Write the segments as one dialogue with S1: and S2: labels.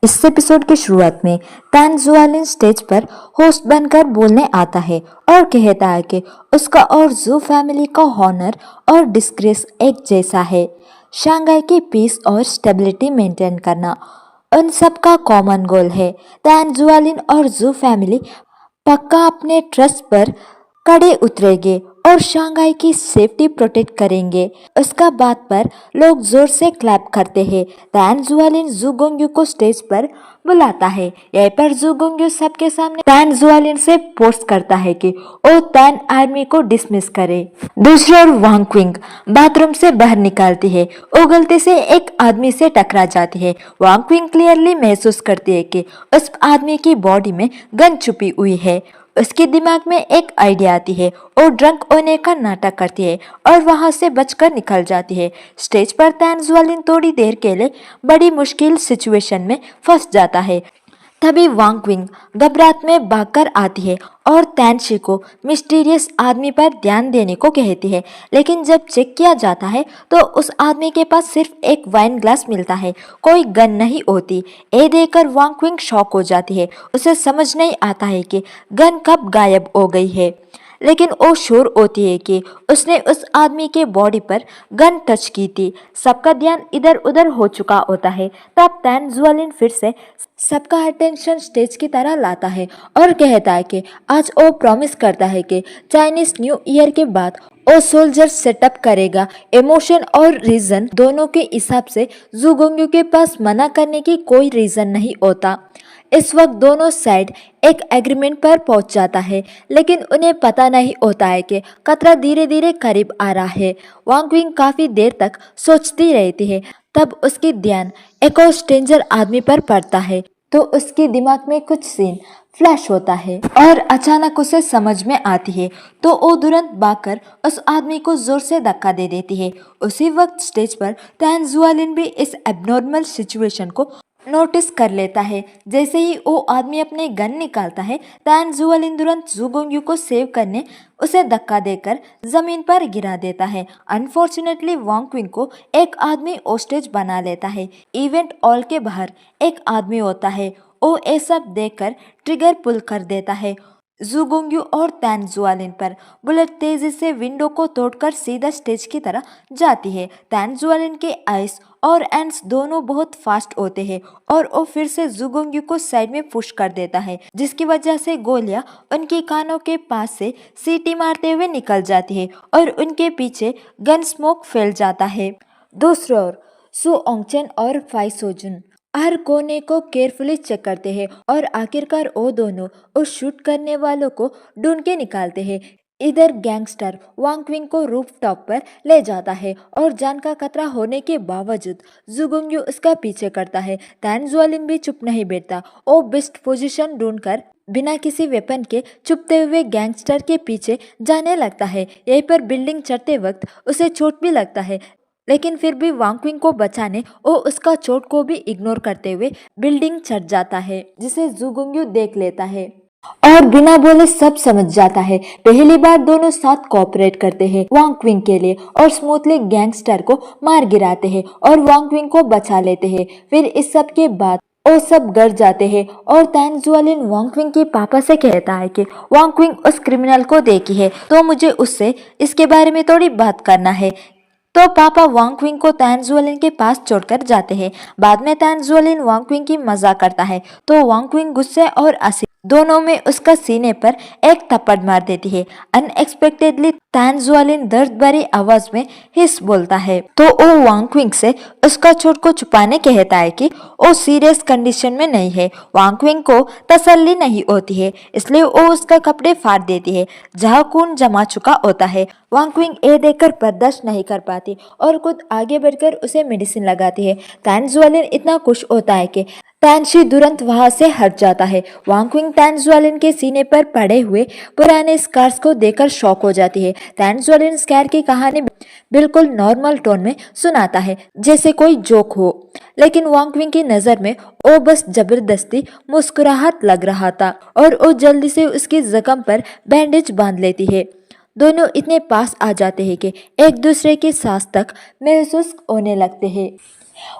S1: इस एपिसोड की शुरुआत में तान जुआलिन स्टेज पर होस्ट बनकर बोलने आता है और कहता है कि उसका और जू फैमिली का हॉनर और डिस्ग्रेस एक जैसा है। शंघाई की पीस और स्टेबिलिटी मेंटेन करना उन सब का कॉमन गोल है। तान जुआलिन और जू फैमिली पक्का अपने ट्रस्ट पर कड़े उतरेंगे और शंघाई की सेफ्टी प्रोटेक्ट करेंगे। उसका बात पर लोग जोर से क्लैप करते हैं। तान जुआलिन जू गोंग्यू को स्टेज पर बुलाता है। यहीं पर जू गोंग्यू सबके सामने तान जुआलिन से फोर्स करता है कि वो तान आर्मी को डिसमिस करे। दूसरी ओर वांग क्विंग बाथरूम से बाहर निकलती है। वो गलती से एक आदमी से टकरा जाती है। वांग क्विंग क्लियरली महसूस करती है कि उस आदमी की बॉडी में गन छुपी हुई है। उसके दिमाग में एक आइडिया आती है और ड्रंक होने का नाटक करती है और वहां से बचकर निकल जाती है। स्टेज पर तान जुआलिन थोड़ी देर के लिए बड़ी मुश्किल सिचुएशन में फंस जाता है। तभी वांग क्विंग घबराहट में भागकर आती है और तैनशी को मिस्टीरियस आदमी पर ध्यान देने को कहती है। लेकिन जब चेक किया जाता है तो उस आदमी के पास सिर्फ एक वाइन ग्लास मिलता है, कोई गन नहीं होती। ये देखकर वांग क्विंग शॉक हो जाती है। उसे समझ नहीं आता है कि गन कब गायब हो गई है, लेकिन वो श्योर होती है कि उसने उस आदमी के बॉडी पर गन टच की थी। सबका ध्यान इधर उधर हो चुका होता है। तब तान जुआलिन फिर से सबका अटेंशन स्टेज की तरह लाता है और कहता है कि आज वो प्रॉमिस करता है कि चाइनीज न्यू ईयर के बाद वो सोल्जर सेटअप करेगा। इमोशन और रीजन दोनों के हिसाब से जू गोंग्यू के पास मना करने की कोई रीजन नहीं होता। इस वक्त दोनों साइड एक एग्रीमेंट पर पहुंच जाता है, लेकिन उन्हें पता नहीं होता है कि खतरा धीरे धीरे करीब आ रहा है। वांग क्विंग काफी देर तक सोचती रहती है। तब उसकी ध्यान एक और स्ट्रेंजर आदमी पर पड़ता है तो उसके दिमाग में कुछ सीन फ्लैश होता है और अचानक उसे समझ में आती है। तो वो तुरंत भागकर उस आदमी को जोर से धक्का दे देती है। उसी वक्त स्टेज पर तान जुआलिन भी इस एबनॉर्मल सिचुएशन को नोटिस कर लेता है। जैसे ही वो आदमी अपने गन निकालता है, तान जुआलिन तुरंत जू गोंग्यू को सेव करने उसे धक्का देकर जमीन पर गिरा देता है। अनफॉर्चुनेटली वांग क्विंग को एक आदमी होस्टेज बना लेता है। इवेंट हॉल के बाहर एक आदमी होता है। वो ये सब देखकर ट्रिगर पुल कर देता है। जू गोंग्यू और तान जुआलिन पर बुलेट तेजी से विंडो को तोड़कर सीधा स्टेज की तरह जाती है। तान जुआलिन के आइस और एंड्स दोनों बहुत फास्ट होते हैं और वो फिर से जू गोंग्यू को साइड में पुश कर देता है, जिसकी वजह से गोलियां उनके कानों के पास से सीटी मारते हुए निकल जाती है और उनके पीछे गन स्मोक फैल जाता है। दूसरी ओर सु ओंगचेन और फाई सोजुन हर कोने को केयरफुली चेक करते हैं और आखिरकार वो दोनों उस शूट करने वालों को ढूंढ के निकालते हैं। इधर गैंगस्टर वांग क्विंग को रूफ टॉप पर ले जाता है और जान का खतरा होने के बावजूद जू गोंग्यू उसका पीछे करता है। तान जुआलिन भी चुप नहीं बैठता। वो बेस्ट पोजीशन ढूंढकर बिना किसी वेपन के चुपते हुए गैंगस्टर के पीछे जाने लगता है। यहीं पर बिल्डिंग चढ़ते वक्त उसे चोट भी लगता है, लेकिन फिर भी वांग क्विंग को बचाने वो उसका चोट को भी इग्नोर करते हुए बिल्डिंग चढ़ जाता है, जिसे जू गोंग्यू देख लेता है और बिना बोले सब समझ जाता है। पहली बार दोनों साथ कोऑपरेट करते हैं वांग क्विंग के लिए और स्मूथली गैंगस्टर को मार गिराते हैं और वांग क्विंग को बचा लेते हैं। फिर इस सब के बाद वो सब डर जाते हैं और तान जुआलिन वांग क्विंग के पापा से कहता है कि वांग क्विंग उस क्रिमिनल को देखी है तो मुझे उससे इसके बारे में थोड़ी बात करना है। तो पापा वांग क्विंग को तान जुआलिन के पास छोड़कर जाते हैं। बाद में तान जुआलिन वांग क्विंग की मजाक करता है तो वांग क्विंग गुस्से और हंसी दोनों में उसका सीने पर एक थप्पड़ मार देती है। अनएक्सपेक्टेडली तान जुआलिन दर्द भरी आवाज में हिस बोलता है तो वो वांग क्विंग से उसका चोट को छुपाने कहता है कि वो सीरियस कंडीशन में नहीं है। वांग क्विंग को तसल्ली नहीं होती है, इसलिए वो उसका कपड़े फाड़ देती है जहाँ खून जमा चुका होता है। वांग क्विंग ये देखकर बर्दाश्त नहीं कर पाती और खुद आगे बढ़कर उसे मेडिसिन लगाती है। तान जुआलिन इतना खुश होता है कि तानशी तुरंत वहां से हट जाता है। वांग क्विंग तान जुआलिन के सीने पर पड़े हुए पुराने स्कार्स को देखकर शॉक हो जाती है। तान जुआलिन स्कैर की कहानी बिल्कुल नॉर्मल टोन में सुनाता है, जैसे कोई जोक हो, लेकिन वांग क्विंग की नजर में वो बस जबरदस्ती मुस्कुराहट लग रहा था और वो जल्दी से उसकी जख्म पर बैंडेज बांध लेती है। दोनों इतने पास आ जाते हैं कि एक दूसरे की सांस तक महसूस होने लगते हैं।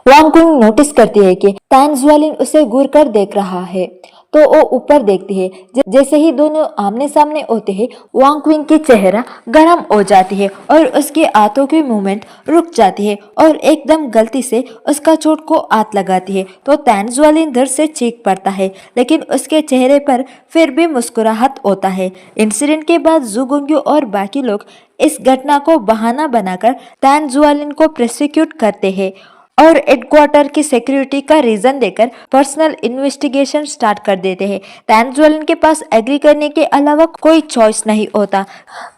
S1: वांग क्विंग नोटिस करती है कि तान जुआलिन उसे घूर कर देख रहा है, तो वो ऊपर देखती है। जैसे ही दोनों आमने सामने होते हैं, वांग क्विंग की चेहरा गर्म हो जाती है और उसके हाथों की मूवमेंट रुक जाती है और एकदम गलती से उसका चोट को हाथ लगाती है तो तान जुआलिन दर्द से चीख पड़ता है, लेकिन उसके चेहरे पर फिर भी मुस्कुराहट होता है। इंसिडेंट के बाद जू गुंग्यू और बाकी लोग इस घटना को बहाना बनाकर तान जुआलिन को प्रोसिक्यूट करते हैं और हेडक्वार्टर की सिक्योरिटी का रीजन देकर पर्सनल इन्वेस्टिगेशन स्टार्ट कर देते हैं। तान जुआलिन के पास एग्री करने के अलावा कोई चॉइस नहीं होता।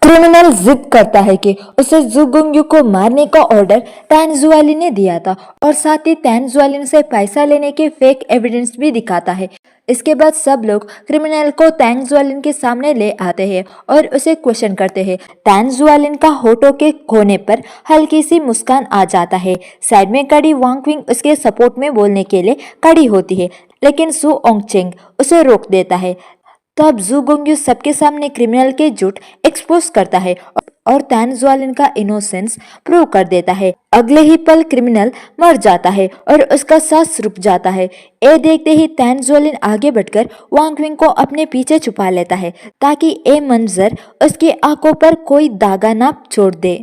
S1: क्रिमिनल जिद करता है कि उसे जू गुंग्यू को मारने का ऑर्डर तान जुआलिन ने दिया था और साथ ही तान जुआलिन से पैसा लेने के फेक एविडेंस भी दिखाता है। इसके बाद सब लोग क्रिमिनल को तान जुआलिन के सामने ले आते हैं और उसे क्वेश्चन करते हैं। तान जुआलिन का होठों के कोने पर हल्की सी मुस्कान आ जाता है। साइड में खड़ी वांग क्विंग उसके सपोर्ट में बोलने के लिए खड़ी होती है, लेकिन सु ओंगचेंग उसे रोक देता है। तब जू गुंग्यू सबके सामने क्रिमिनल के झूठ एक्सपोज करता है और तान जुआलिन का इनोसेंस प्रूव कर देता है। अगले ही पल क्रिमिनल मर जाता है और उसका सांस रुक जाता है। ये देखते ही तान जुआलिन आगे बढ़कर वांग क्विंग को अपने पीछे छुपा लेता है ताकि ये मंजर उसकी आंखों पर कोई दागा ना छोड़ दे।